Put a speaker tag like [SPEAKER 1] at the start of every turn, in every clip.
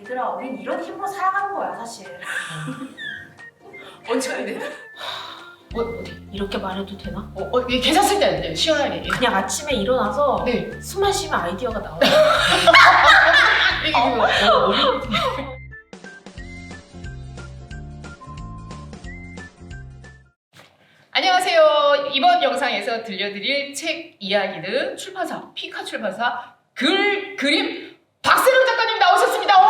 [SPEAKER 1] 얘들아, 우린 이런 힘으로 살아가는 거야, 사실.
[SPEAKER 2] 언제가 되나?
[SPEAKER 1] 어디 이렇게 말해도 되나?
[SPEAKER 2] 예, 괜찮을 때 네, 시원하게. 예.
[SPEAKER 1] 그냥 아침에 일어나서
[SPEAKER 2] 네.
[SPEAKER 1] 숨만 쉬면 아이디어가 나와요.
[SPEAKER 2] 이게 어린이들. 안녕하세요. 이번 영상에서 들려드릴 책 이야기는 출판사 피카 출판사 그림 박세령 작가님 나오셨습니다. 와!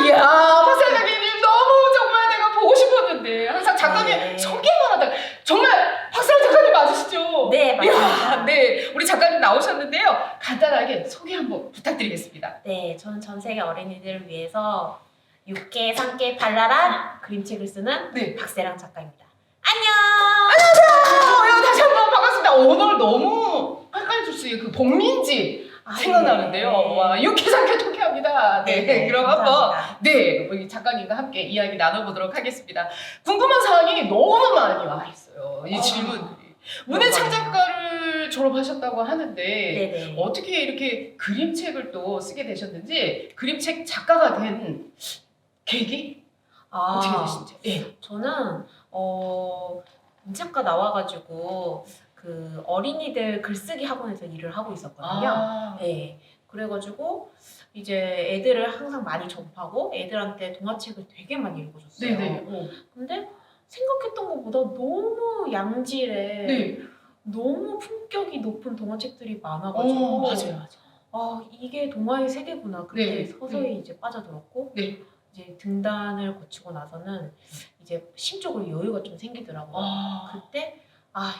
[SPEAKER 2] 이야, 박세령 작가님 너무 정말 내가 보고 싶었는데 항상 작가님
[SPEAKER 1] 네.
[SPEAKER 2] 소개만 하다가 정말 박세령 작가님 맞으시죠?
[SPEAKER 1] 네, 맞습니다.
[SPEAKER 2] 이야, 네, 우리 작가님 나오셨는데요. 간단하게 소개 한번 부탁드리겠습니다.
[SPEAKER 1] 네, 저는 전 세계 어린이들을 위해서 6개, 3개 발랄한 그림책을 쓰는
[SPEAKER 2] 네.
[SPEAKER 1] 박세랑 작가입니다. 안녕!
[SPEAKER 2] 다시 한번 반갑습니다. 오늘 너무 깔깔 주스의 그 복민지 생각나는데요.
[SPEAKER 1] 네.
[SPEAKER 2] 와, 유쾌상쾌 통쾌합니다. 네, 그럼 한번
[SPEAKER 1] 감사합니다.
[SPEAKER 2] 네, 우리 작가님과 함께 이야기 나눠보도록 하겠습니다. 궁금한 사항이 너무 많이 와 있어요. 이 질문들이. 문예 창작과를 졸업하셨다고 하는데
[SPEAKER 1] 네네.
[SPEAKER 2] 어떻게 이렇게 그림책을 또 쓰게 되셨는지 그림책 작가가 된 계기 어떻게 되신지? 예.
[SPEAKER 1] 저는 문창과 나와가지고 그 어린이들 글쓰기 학원에서 일을 하고 있었거든요.
[SPEAKER 2] 아,
[SPEAKER 1] 네. 그래가지고 이제 애들을 항상 많이 접하고 애들한테 동화책을 되게 많이 읽어줬어요.
[SPEAKER 2] 네네.
[SPEAKER 1] 근데 생각했던 것보다 너무 양질의
[SPEAKER 2] 네.
[SPEAKER 1] 너무 품격이 높은 동화책들이 많아가지고
[SPEAKER 2] 맞아요.
[SPEAKER 1] 아 이게 동화의 세계구나. 그때
[SPEAKER 2] 네.
[SPEAKER 1] 서서히 이제 빠져들었고
[SPEAKER 2] 네.
[SPEAKER 1] 이제 등단을 거치고 나서는 이제 심적으로 여유가 좀 생기더라고요. 그때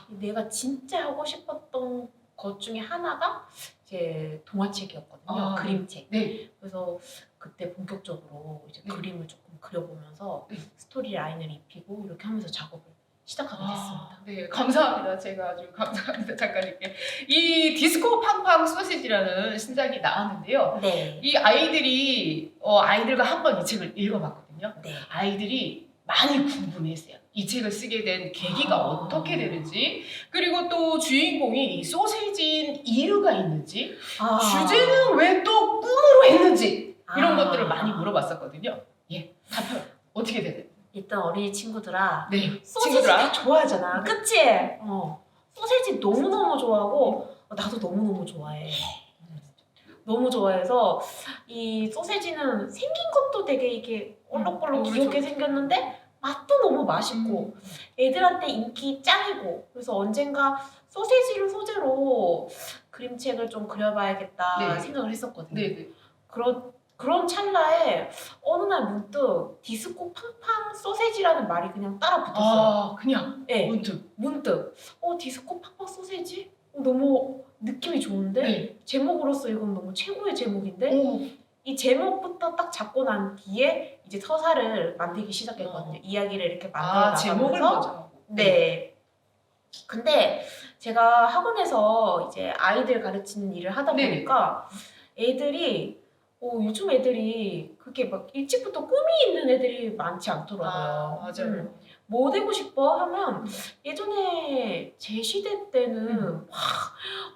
[SPEAKER 1] 내가 진짜 하고 싶었던 것 중에 하나가 이제 동화책이었거든요. 그림책.
[SPEAKER 2] 네.
[SPEAKER 1] 그래서 그때 본격적으로 이제
[SPEAKER 2] 네.
[SPEAKER 1] 그림을 조금 그려보면서
[SPEAKER 2] 네.
[SPEAKER 1] 스토리 라인을 입히고 이렇게 하면서 작업을 시작하게 됐습니다.
[SPEAKER 2] 네, 감사합니다. 제가 아주 감사합니다, 작가님께. 이 디스코 팡팡 소시지라는 신작이 나왔는데요.
[SPEAKER 1] 네.
[SPEAKER 2] 이 아이들이 아이들과 한번 이 책을 읽어봤거든요.
[SPEAKER 1] 네.
[SPEAKER 2] 아이들이 많이 궁금했어요. 이 책을 쓰게 된 계기가 어떻게 되는지, 그리고 또 주인공이 이 소세지인 이유가 있는지, 주제는 왜 또 꿈으로 했는지 이런 것들을 많이 물어봤었거든요. 예, 답변 어떻게 되나요?
[SPEAKER 1] 일단 어린이 친구들아
[SPEAKER 2] 네,
[SPEAKER 1] 소세지
[SPEAKER 2] 친구들아.
[SPEAKER 1] 다 좋아하잖아. 그치? 소세지 너무너무 좋아하고 나도 너무너무 좋아해. 너무 좋아해서 이 소세지는 생긴 것도 되게 이게 얼룩벌룩 귀엽게 생겼는데 맛도 너무 맛있고 애들한테 인기 짱이고 그래서 언젠가 소세지를 소재로 그림책을 좀 그려봐야겠다
[SPEAKER 2] 네.
[SPEAKER 1] 생각을 했었거든요.
[SPEAKER 2] 네.
[SPEAKER 1] 그런 찰나에 어느 날 문득 디스코 팡팡 소세지라는 말이 그냥 따라 붙었어요.
[SPEAKER 2] 그냥
[SPEAKER 1] 네,
[SPEAKER 2] 문득.
[SPEAKER 1] 디스코 팡팡 소세지? 너무 느낌이 좋은데
[SPEAKER 2] 네.
[SPEAKER 1] 제목으로서 이건 너무 최고의 제목인데
[SPEAKER 2] 오.
[SPEAKER 1] 이 제목부터 딱 잡고 난 뒤에 이제 서사를 만들기 시작했거든요. 이야기를 이렇게 만들어
[SPEAKER 2] 제목을
[SPEAKER 1] 나가면서
[SPEAKER 2] 먼저 하고.
[SPEAKER 1] 네. 근데 제가 학원에서 이제 아이들 가르치는 일을 하다
[SPEAKER 2] 네.
[SPEAKER 1] 보니까 애들이 요즘 애들이 그렇게 막 일찍부터 꿈이 있는 애들이 많지 않더라고요.
[SPEAKER 2] 맞아요.
[SPEAKER 1] 뭐 되고 싶어 하면 예전에 제 시대 때는 막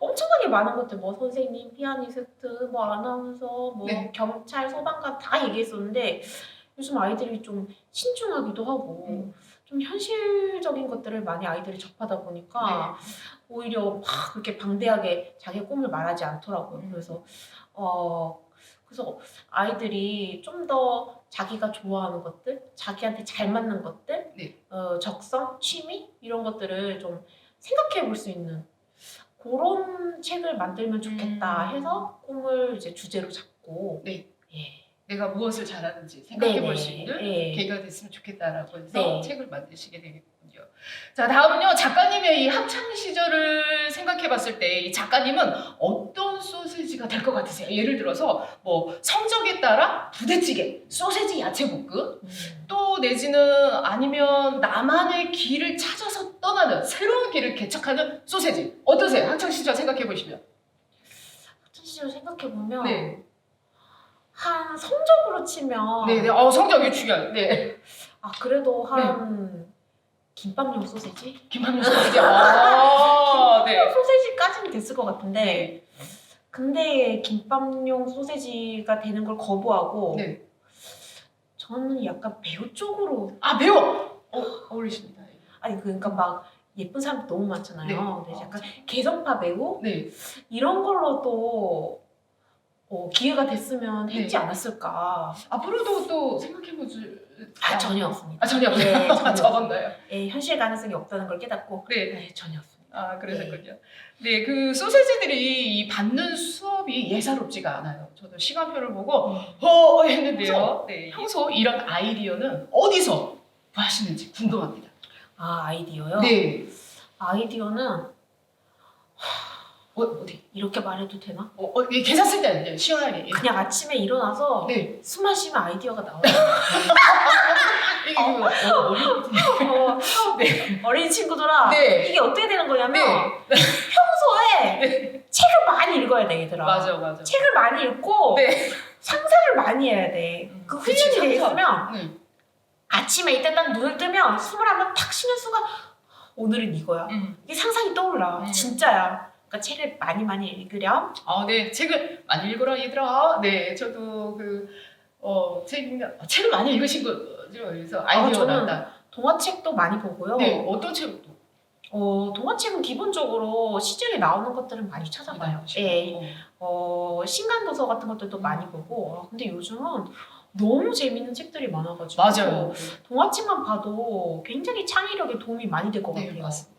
[SPEAKER 1] 엄청나게 많은 것들 뭐 선생님, 피아니스트, 뭐 아나운서, 뭐
[SPEAKER 2] 네.
[SPEAKER 1] 경찰, 소방관 다 얘기했었는데 요즘 아이들이 좀 신중하기도 하고 좀 현실적인 것들을 많이 아이들이 접하다 보니까 오히려 막 그렇게 방대하게 자기 꿈을 말하지 않더라고요. 그래서 아이들이 좀 더 자기가 좋아하는 것들, 자기한테 잘 맞는 것들, 적성, 취미 이런 것들을 좀 생각해 볼 수 있는 그런 책을 만들면 좋겠다 해서 꿈을 이제 주제로 잡고
[SPEAKER 2] 내가 무엇을 잘하는지 생각해 볼 수
[SPEAKER 1] 네네.
[SPEAKER 2] 있는
[SPEAKER 1] 네.
[SPEAKER 2] 계기가 됐으면 좋겠다라고 해서
[SPEAKER 1] 네.
[SPEAKER 2] 책을 만드시게 되겠군요. 자, 다음은요. 작가님의 이 학창 시절을 생각해 봤을 때 이 작가님은 어떤 소시지가 될 것 같으세요? 예를 들어서 뭐 성적에 따라 부대찌개, 소세지 야채볶음, 또 내지는 아니면 나만의 길을 찾아서 떠나는 새로운 길을 개척하는 소세지. 어떠세요? 학창 시절 생각해 보시면.
[SPEAKER 1] 학창 시절 생각해 보면
[SPEAKER 2] 네.
[SPEAKER 1] 한 성적으로 치면
[SPEAKER 2] 네. 성적이 중요해요. 네.
[SPEAKER 1] 그래도 한 김밥용 소세지?
[SPEAKER 2] 김한민 소시지. 네.
[SPEAKER 1] 소세지까지는 됐을 것 같은데 근데 김밥용 소세지가 되는 걸 거부하고
[SPEAKER 2] 네.
[SPEAKER 1] 저는 약간 매우 쪽으로
[SPEAKER 2] 아 매워. 어울리십니다.
[SPEAKER 1] 아니 그러니까 막 예쁜 사람 너무 많잖아요.
[SPEAKER 2] 네.
[SPEAKER 1] 근데 약간 개성파 매우
[SPEAKER 2] 네.
[SPEAKER 1] 이런 걸로 또 기회가 됐으면 했지
[SPEAKER 2] 네.
[SPEAKER 1] 않았을까.
[SPEAKER 2] 앞으로도 또 생각해보지.
[SPEAKER 1] 전혀 없습니다.
[SPEAKER 2] 아 전혀 없어요.
[SPEAKER 1] 네, 전혀
[SPEAKER 2] 접었나요?
[SPEAKER 1] 예, 현실 가능성이 없다는 걸 깨닫고
[SPEAKER 2] 네.
[SPEAKER 1] 전혀 없습니다.
[SPEAKER 2] 아 그러셨군요. 네, 그 소세지들이 이 받는 수업이 예사롭지가 않아요. 저도 시간표를 보고 했는데요. 네, 평소 이런 아이디어는 어디서 구하시는지 궁금합니다.
[SPEAKER 1] 아 아이디어요?
[SPEAKER 2] 네.
[SPEAKER 1] 아이디어는
[SPEAKER 2] 어디?
[SPEAKER 1] 이렇게 말해도 되나?
[SPEAKER 2] 예, 계산 쓸 때는요. 시원하게. 예.
[SPEAKER 1] 그냥 아침에 일어나서
[SPEAKER 2] 네.
[SPEAKER 1] 숨 마시면 아이디어가 나와요.
[SPEAKER 2] 이게 그 어린 네.
[SPEAKER 1] 어린 친구들아
[SPEAKER 2] 네.
[SPEAKER 1] 이게 어떻게 되는 거냐면
[SPEAKER 2] 네.
[SPEAKER 1] 평소에 책을 많이 읽어야 돼 얘들아.
[SPEAKER 2] 맞아.
[SPEAKER 1] 책을 많이 읽고
[SPEAKER 2] 네.
[SPEAKER 1] 상상을 많이 해야 돼. 그
[SPEAKER 2] 그치,
[SPEAKER 1] 훈련이 돼
[SPEAKER 2] 상상.
[SPEAKER 1] 있으면
[SPEAKER 2] 네.
[SPEAKER 1] 아침에 이때 딱 눈을 뜨면 숨을 한번 탁 쉬는 순간 오늘은 이거야. 이게 상상이 떠올라. 진짜야. 그러니까 책을 많이 읽으렴.
[SPEAKER 2] 네. 책을 많이 읽어라 얘들아. 네. 저도 책을 많이 읽으신 거죠. 그래서 아이디어
[SPEAKER 1] 저는
[SPEAKER 2] 난다.
[SPEAKER 1] 동화책도 많이 보고요.
[SPEAKER 2] 네. 어떤 책을 또?
[SPEAKER 1] 동화책은 기본적으로 시중에 나오는 것들은 많이 찾아봐요. 예. 신간 도서 같은 것들도 많이 보고. 근데 요즘은 너무 재밌는 책들이 많아가지고
[SPEAKER 2] 맞아요.
[SPEAKER 1] 동화책만 봐도 굉장히 창의력에 도움이 많이 될 것
[SPEAKER 2] 네,
[SPEAKER 1] 같아요.
[SPEAKER 2] 맞습니다.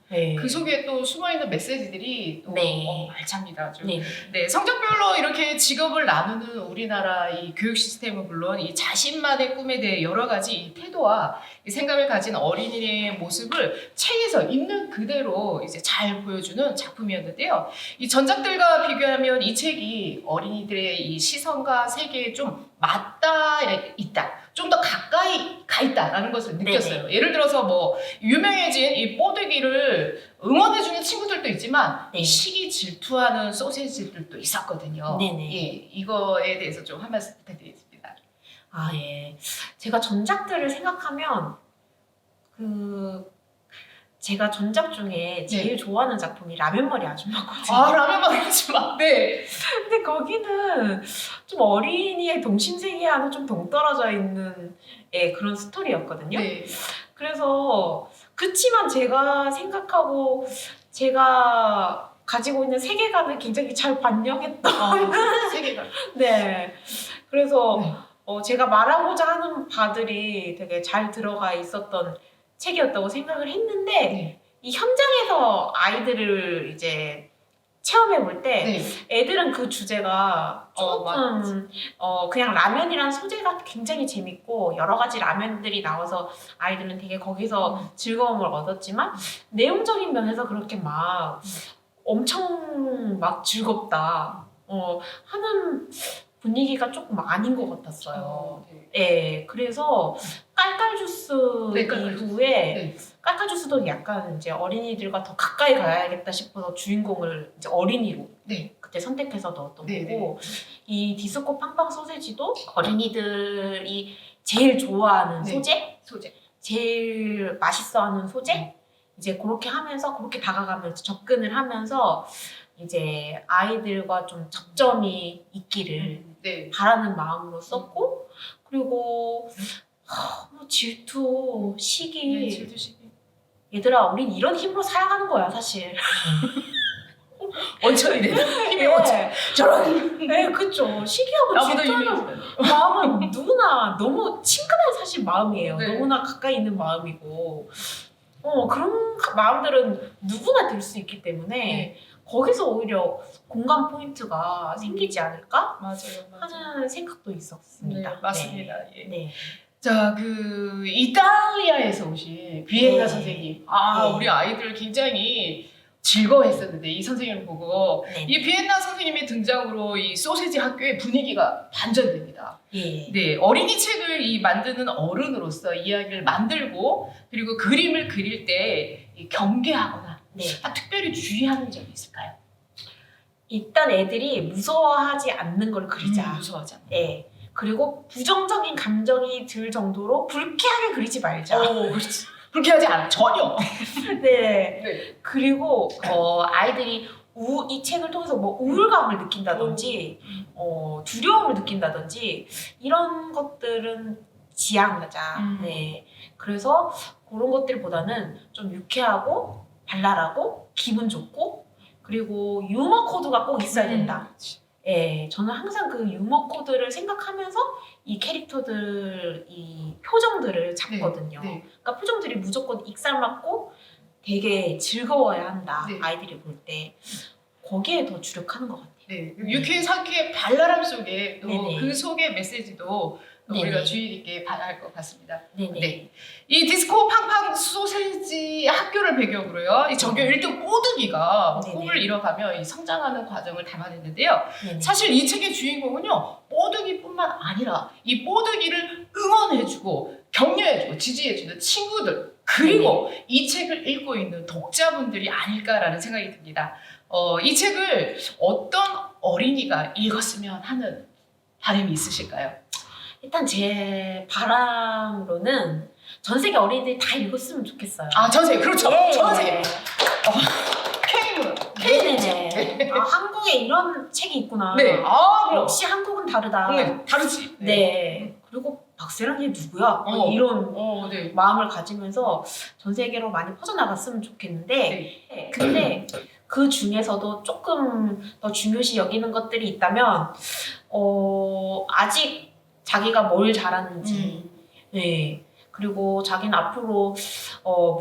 [SPEAKER 1] 네.
[SPEAKER 2] 그 속에 또 숨어있는 메시지들이 또
[SPEAKER 1] 네.
[SPEAKER 2] 알찹니다. 아주.
[SPEAKER 1] 네.
[SPEAKER 2] 네, 성적별로 이렇게 직업을 나누는 우리나라 이 교육 시스템은 물론 이 자신만의 꿈에 대해 여러 가지 이 태도와 이 생각을 가진 어린이의 모습을 책에서 있는 그대로 이제 잘 보여주는 작품이었는데요. 이 전작들과 비교하면 이 책이 어린이들의 이 시선과 세계에 좀 맞닿아 있다. 좀 더 가까이 가 있다라는 것을 느꼈어요.
[SPEAKER 1] 네네.
[SPEAKER 2] 예를 들어서 뭐 유명해진 이 뽀드기를 응원해주는 친구들도 있지만
[SPEAKER 1] 네.
[SPEAKER 2] 시기 질투하는 소시지들도 있었거든요.
[SPEAKER 1] 네네.
[SPEAKER 2] 예, 이거에 대해서 좀 한 말씀 부탁드리겠습니다.
[SPEAKER 1] 아 예. 제가 전작들을 생각하면 제가 전작 중에 제일 좋아하는 작품이 라면머리 아줌마거든요.
[SPEAKER 2] 아 라면 말하지 마. 네.
[SPEAKER 1] 근데 거기는 좀 어린이의 동심세계와는 좀 동떨어져 있는 그런 스토리였거든요.
[SPEAKER 2] 네.
[SPEAKER 1] 그래서 그치만 제가 생각하고 제가 가지고 있는 세계관을 굉장히 잘 반영했던
[SPEAKER 2] 세계관.
[SPEAKER 1] 네. 그래서
[SPEAKER 2] 네.
[SPEAKER 1] 제가 말하고자 하는 바들이 되게 잘 들어가 있었던 책이었다고 생각을 했는데
[SPEAKER 2] 네.
[SPEAKER 1] 이 현장에서 아이들을 이제 체험해 볼 때
[SPEAKER 2] 네.
[SPEAKER 1] 애들은 그 주제가
[SPEAKER 2] 맞지.
[SPEAKER 1] 조금 그냥 라면이란 소재가 굉장히 재밌고 여러 가지 라면들이 나와서 아이들은 되게 거기서 즐거움을 얻었지만 내용적인 면에서 그렇게 막 엄청 막 즐겁다 하는 분위기가 조금 아닌 것 같았어요.
[SPEAKER 2] 네.
[SPEAKER 1] 예, 그래서 깔깔주스
[SPEAKER 2] 네, 깔깔주스.
[SPEAKER 1] 이후에
[SPEAKER 2] 네.
[SPEAKER 1] 깔깔주스도 약간 이제 어린이들과 더 가까이 가야겠다 싶어서 주인공을 이제 어린이로
[SPEAKER 2] 네.
[SPEAKER 1] 그때 선택해서 넣었던
[SPEAKER 2] 네,
[SPEAKER 1] 거고 이 디스코 팡팡 소세지도 어린이들이 제일 좋아하는
[SPEAKER 2] 네.
[SPEAKER 1] 소재, 제일 맛있어하는 소재 이제 그렇게 하면서 그렇게 다가가면서 접근을 하면서 이제 아이들과 좀 접점이 있기를
[SPEAKER 2] 네.
[SPEAKER 1] 바라는 마음으로 썼고 그리고 질투, 시기
[SPEAKER 2] 네, 질투시기.
[SPEAKER 1] 얘들아 우린 이런 힘으로 살아가는 거야 사실.
[SPEAKER 2] 원천이 되는 힘이 원천.
[SPEAKER 1] 저런 그쵸. 시기하고
[SPEAKER 2] 나보다
[SPEAKER 1] 질투하는
[SPEAKER 2] 힘이
[SPEAKER 1] 마음은 누구나 너무 친근한 사실 마음이에요.
[SPEAKER 2] 네.
[SPEAKER 1] 너무나 가까이 있는 마음이고 그런 마음들은 누구나 들 수 있기 때문에
[SPEAKER 2] 네.
[SPEAKER 1] 거기서 오히려 공감 포인트가 생기지 않을까
[SPEAKER 2] 맞아요.
[SPEAKER 1] 하는 생각도 있었습니다.
[SPEAKER 2] 네, 맞습니다. 예.
[SPEAKER 1] 네.
[SPEAKER 2] 자, 그 이탈리아에서 오신 비엔나
[SPEAKER 1] 네.
[SPEAKER 2] 선생님.
[SPEAKER 1] 네.
[SPEAKER 2] 우리 아이들 굉장히 즐거워했었는데 이 선생님을 보고
[SPEAKER 1] 네.
[SPEAKER 2] 이 비엔나 선생님의 등장으로 이 소세지 학교의 분위기가 반전됩니다.
[SPEAKER 1] 예.
[SPEAKER 2] 네, 어린이 책을 만드는 어른으로서 이야기를 만들고 그리고 그림을 그릴 때 이 경계하거나
[SPEAKER 1] 네.
[SPEAKER 2] 특별히 주의하는 점이 있을까요?
[SPEAKER 1] 일단 애들이 무서워하지 않는 걸 그리자.
[SPEAKER 2] 무서워하지 않아요.
[SPEAKER 1] 예. 그리고 부정적인 감정이 들 정도로 불쾌하게 그리지 말자.
[SPEAKER 2] 그렇지. 그렇게 하지 않아 전혀.
[SPEAKER 1] 네.
[SPEAKER 2] 네.
[SPEAKER 1] 그리고 아이들이 이 책을 통해서 뭐 우울감을 느낀다든지 두려움을 느낀다든지 이런 것들은 지양하자. 네. 그래서 그런 것들보다는 좀 유쾌하고 발랄하고 기분 좋고 그리고 유머 코드가 꼭 있어야 된다. 예, 저는 항상 그 유머 코드를 생각하면서 이 캐릭터들 이 표정들을 잡거든요.
[SPEAKER 2] 네.
[SPEAKER 1] 그러니까 표정들이 무조건 익살맞고 되게 즐거워야 한다.
[SPEAKER 2] 네.
[SPEAKER 1] 아이들이 볼 때 거기에 더 주력하는 것 같아요.
[SPEAKER 2] 네. 유쾌 상쾌의 발랄함 속에 또
[SPEAKER 1] 네네.
[SPEAKER 2] 그 속의 메시지도
[SPEAKER 1] 네네.
[SPEAKER 2] 우리가 주의 깊게 봐야 할 것 같습니다.
[SPEAKER 1] 네네.
[SPEAKER 2] 네. 이 디스코 팡팡 소세지 학교를 배경으로요. 이 전교 1등 뽀득이가
[SPEAKER 1] 네네.
[SPEAKER 2] 꿈을 이뤄가며 이 성장하는 과정을 담아냈는데요.
[SPEAKER 1] 네네.
[SPEAKER 2] 사실 이 책의 주인공은요. 뽀득이뿐만 아니라 이 뽀득이를 응원해주고 격려해주고 지지해주는 친구들 그리고 이 책을 읽고 있는 독자분들이 아닐까라는 생각이 듭니다. 이 책을 어떤 어린이가 읽었으면 하는 바람이 있으실까요?
[SPEAKER 1] 일단 제 바람으로는 전 세계 어린이들이 다 읽었으면 좋겠어요.
[SPEAKER 2] 아, 전세계 그렇죠.
[SPEAKER 1] 네.
[SPEAKER 2] 전세계 K문
[SPEAKER 1] 네네네. 아, 한국에 이런 책이 있구나.
[SPEAKER 2] 네. 아, 그럼
[SPEAKER 1] 역시 한국은 다르다.
[SPEAKER 2] 다르지.
[SPEAKER 1] 네. 그리고 박세랑이 누구야? 뭐 이런
[SPEAKER 2] 네.
[SPEAKER 1] 마음을 가지면서 전 세계로 많이 퍼져나갔으면 좋겠는데
[SPEAKER 2] 네.
[SPEAKER 1] 근데 그 중에서도 조금 더 중요시 여기는 것들이 있다면 아직 자기가 뭘 잘하는지 네. 그리고 자기는 앞으로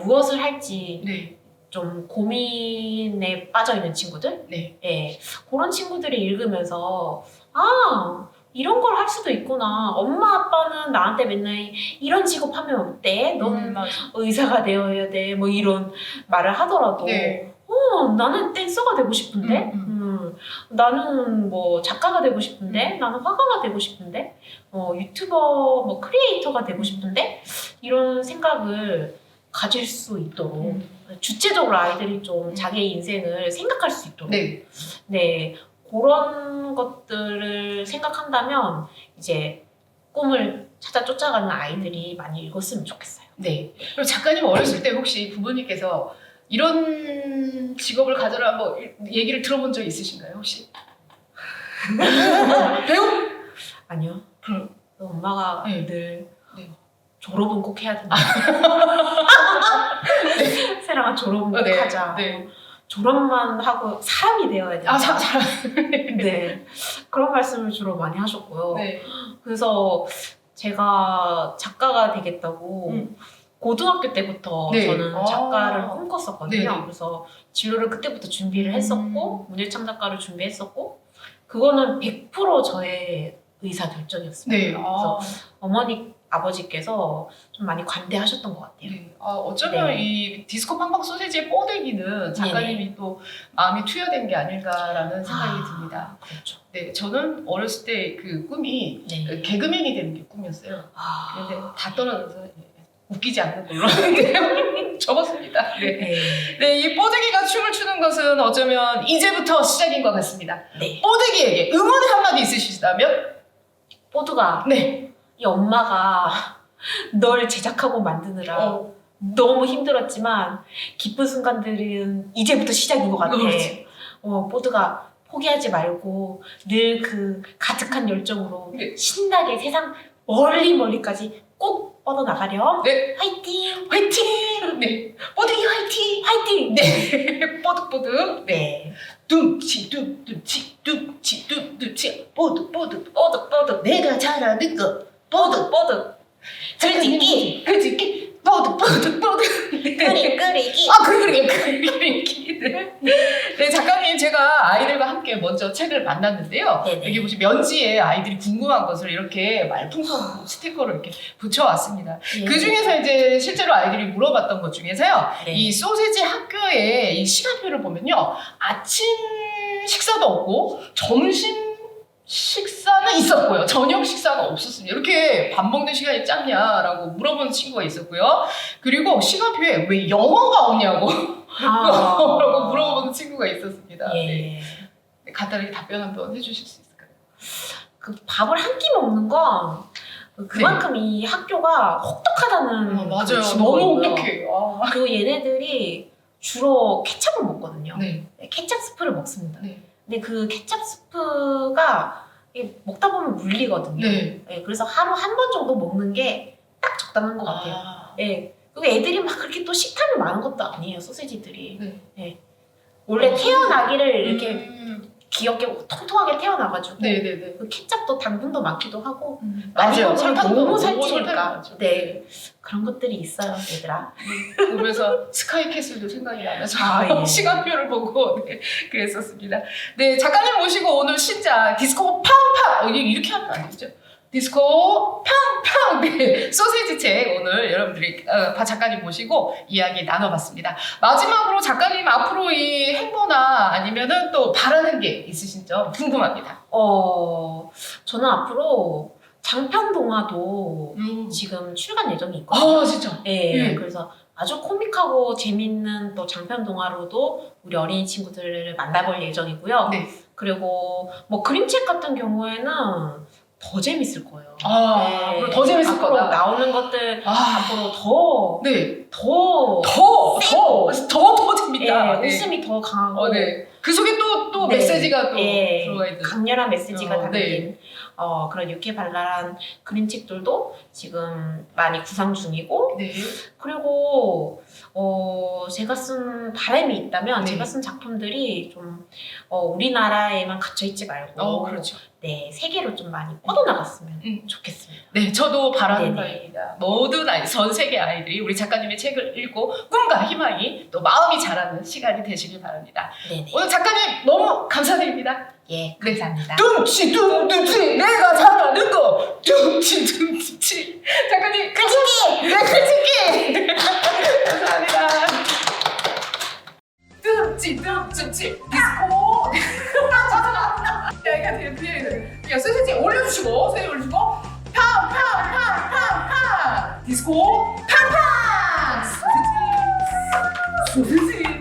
[SPEAKER 1] 무엇을 할지
[SPEAKER 2] 네.
[SPEAKER 1] 좀 고민에 빠져 있는 친구들,
[SPEAKER 2] 네.
[SPEAKER 1] 예, 그런 친구들이 읽으면서 아 이런 걸 할 수도 있구나. 엄마 아빠는 나한테 맨날 이런 직업 하면 어때? 넌
[SPEAKER 2] 맞아.
[SPEAKER 1] 의사가 되어야 돼. 뭐 이런 말을 하더라도
[SPEAKER 2] 네.
[SPEAKER 1] 나는 댄서가 되고 싶은데, 나는 뭐 작가가 되고 싶은데, 나는 화가가 되고 싶은데, 유튜버 뭐 크리에이터가 되고 싶은데 이런 생각을 가질 수 있도록 주체적으로 아이들이 좀 자기의 인생을 생각할 수 있도록
[SPEAKER 2] 네.
[SPEAKER 1] 네 그런 것들을 생각한다면 이제 꿈을 찾아 쫓아가는 아이들이 많이 읽었으면 좋겠어요.
[SPEAKER 2] 네. 그리고 작가님 어렸을 때 혹시 부모님께서 이런 직업을 가져라 뭐 얘기를 들어본 적 있으신가요 혹시? 배우?
[SPEAKER 1] 아니요.
[SPEAKER 2] 그럼.
[SPEAKER 1] 엄마가
[SPEAKER 2] 네.
[SPEAKER 1] 늘
[SPEAKER 2] 네.
[SPEAKER 1] 졸업은 꼭 해야 된다. 세랑아 졸업은 꼭
[SPEAKER 2] 네.
[SPEAKER 1] 하자.
[SPEAKER 2] 네.
[SPEAKER 1] 졸업만 하고 사람이 되어야 된다.
[SPEAKER 2] 아, 잘.
[SPEAKER 1] 네. 그런 말씀을 주로 많이 하셨고요.
[SPEAKER 2] 네.
[SPEAKER 1] 그래서 제가 작가가 되겠다고 고등학교 때부터
[SPEAKER 2] 네.
[SPEAKER 1] 저는 작가를 꿈꿨었거든요.
[SPEAKER 2] 네네.
[SPEAKER 1] 그래서 진로를 그때부터 준비를 했었고 문예창 작가를 준비했었고 그거는 100% 저의 의사 결정이었습니다.
[SPEAKER 2] 네.
[SPEAKER 1] 그래서 어머니 아버지께서 좀 많이 관대하셨던 것 같아요.
[SPEAKER 2] 네. 어쩌면
[SPEAKER 1] 네.
[SPEAKER 2] 이 디스코 팡팡 소세지의 뽀대기는 작가님이 또 마음이 투여된 게 아닐까라는 생각이 듭니다.
[SPEAKER 1] 그렇죠.
[SPEAKER 2] 네, 저는 어렸을 때 그 꿈이
[SPEAKER 1] 네.
[SPEAKER 2] 개그맨이 되는 게 꿈이었어요.
[SPEAKER 1] 아,
[SPEAKER 2] 그런데 다 떨어져서 웃기지 않는 걸로 접었습니다. 네.
[SPEAKER 1] 네.
[SPEAKER 2] 네, 이 뽀대기가 춤을 추는 것은 어쩌면 이제부터 시작인 것 같습니다.
[SPEAKER 1] 네.
[SPEAKER 2] 뽀대기에게 응원의 한마디 있으시다면?
[SPEAKER 1] 뽀드가
[SPEAKER 2] 네.
[SPEAKER 1] 이 엄마가 널 제작하고 만드느라 너무 힘들었지만 기쁜 순간들은 이제부터 시작인 것 같아.
[SPEAKER 2] 그렇지.
[SPEAKER 1] 뽀드가 포기하지 말고 늘 그 가득한 열정으로
[SPEAKER 2] 네.
[SPEAKER 1] 신나게 세상 멀리까지 꼭 뻗어나가렴.
[SPEAKER 2] 네.
[SPEAKER 1] 화이팅!
[SPEAKER 2] 화이팅! 네. 뽀대기 화이팅!
[SPEAKER 1] 화이팅!
[SPEAKER 2] 네. 뽀득뽀득.
[SPEAKER 1] 네.
[SPEAKER 2] 둠치 둠둠치 둠치 둠둠치 뽀득 뽀득
[SPEAKER 1] 뽀득
[SPEAKER 2] 내가 잘하는 거
[SPEAKER 1] 뽀득 글짓기
[SPEAKER 2] 글짓기 뽀득 뽀득
[SPEAKER 1] 끓이기
[SPEAKER 2] 그리기 네 작가님 제가 아이들과 함께 먼저 책을 만났는데요.
[SPEAKER 1] 네네.
[SPEAKER 2] 여기 보시면 면지에 아이들이 궁금한 것을 이렇게 말풍선 스티커로 이렇게 붙여왔습니다.
[SPEAKER 1] 네.
[SPEAKER 2] 그 중에서 이제 실제로 아이들이 물어봤던 것 중에서요.
[SPEAKER 1] 네.
[SPEAKER 2] 이 소세지 학교의 이 시간표를 보면요. 아침 식사도 없고 점심 식사는 있었고요. 저녁 식사는 없었습니다. 이렇게 밥 먹는 시간이 짧냐라고 물어보는 친구가 있었고요. 그리고 시간표에 왜 영어가 없냐고 라고 물어보는 친구가 있었습니다.
[SPEAKER 1] 예.
[SPEAKER 2] 네. 간단하게 답변 한번 해주실 수 있을까요?
[SPEAKER 1] 그 밥을 한 끼 먹는 건 그만큼 이 학교가 혹독하다는 그
[SPEAKER 2] 맞아요.
[SPEAKER 1] 증거이고요.
[SPEAKER 2] 너무 혹독해요.
[SPEAKER 1] 그리고 얘네들이 주로 케찹을 먹거든요.
[SPEAKER 2] 네.
[SPEAKER 1] 네, 케찹 스프를 먹습니다.
[SPEAKER 2] 네.
[SPEAKER 1] 근데 그 케찹 스프가 이게 먹다 보면 물리거든요.
[SPEAKER 2] 네.
[SPEAKER 1] 네, 그래서 하루 한 번 정도 먹는 게 딱 적당한 것 같아요. 네. 그리고 애들이 막 그렇게 또 식탐이 많은 것도 아니에요, 소세지들이.
[SPEAKER 2] 네.
[SPEAKER 1] 네. 원래 태어나기를 이렇게
[SPEAKER 2] 음.
[SPEAKER 1] 귀엽게 통통하게 태어나가지고
[SPEAKER 2] 네네네.
[SPEAKER 1] 그 케찹도 당분도 많기도 하고
[SPEAKER 2] 맞아요.
[SPEAKER 1] 설탕도 너무
[SPEAKER 2] 설탕이
[SPEAKER 1] 살찌니까.
[SPEAKER 2] 많죠.
[SPEAKER 1] 네. 그런 것들이 있어요, 얘들아.
[SPEAKER 2] 보면서 스카이캐슬도 생각이 나면서
[SPEAKER 1] 아, 예.
[SPEAKER 2] 시간표를 보고 네, 그랬었습니다. 네, 작가님 모시고 오늘 신작 디스코 팡팡 이렇게 하면 안 되죠. 디스코 팡팡 네, 소세지 책 오늘 여러분들이 작가님 모시고 이야기 나눠봤습니다. 마지막으로 작가님 앞으로 이 행보나 아니면은 또 바라는 게 있으신 점 궁금합니다.
[SPEAKER 1] 저는 앞으로 장편 동화도 지금 출간 예정이 있거든요.
[SPEAKER 2] 아 진짜.
[SPEAKER 1] 네,
[SPEAKER 2] 예.
[SPEAKER 1] 그래서 아주 코믹하고 재밌는 또 장편 동화로도 우리 어린이 친구들을 만나볼 예정이고요.
[SPEAKER 2] 네.
[SPEAKER 1] 그리고 뭐 그림책 같은 경우에는 더 재밌을 거예요.
[SPEAKER 2] 앞으로 더 재밌을
[SPEAKER 1] 앞으로
[SPEAKER 2] 거다.
[SPEAKER 1] 나오는 것들
[SPEAKER 2] 아,
[SPEAKER 1] 앞으로 더
[SPEAKER 2] 네.
[SPEAKER 1] 더
[SPEAKER 2] 더 재밌다.
[SPEAKER 1] 예, 웃음이 더 강하고
[SPEAKER 2] 네. 그 속에 또
[SPEAKER 1] 네.
[SPEAKER 2] 메시지가 또
[SPEAKER 1] 예,
[SPEAKER 2] 들어가 있는.
[SPEAKER 1] 강렬한 메시지가 담긴
[SPEAKER 2] 네.
[SPEAKER 1] 그런 유쾌발랄한 그림책들도 지금 많이 구상 중이고
[SPEAKER 2] 네.
[SPEAKER 1] 그리고 제가 쓴 바람이 있다면
[SPEAKER 2] 네.
[SPEAKER 1] 제가 쓴 작품들이 좀 우리나라에만 갇혀 있지 말고
[SPEAKER 2] 그렇죠.
[SPEAKER 1] 네, 세계로 좀 많이 뻗어나갔으면 좋겠습니다.
[SPEAKER 2] 네, 저도 바라는
[SPEAKER 1] 네네.
[SPEAKER 2] 바입니다. 모든 전 세계 아이들이 우리 작가님의 책을 읽고 꿈과 희망이 또 마음이 자라는 시간이 되시길 바랍니다.
[SPEAKER 1] 네네.
[SPEAKER 2] 오늘 작가님 너무 감사드립니다.
[SPEAKER 1] 예, 감사합니다.
[SPEAKER 2] 둠치 내가 잘하는 거 둠치 작가님
[SPEAKER 1] 끈질기!
[SPEAKER 2] 네, 끈질기 감사합니다. 둠치 디스코 야 소세지 올려주시고 팡팡팡팡팡 디스코 팡팡 소세지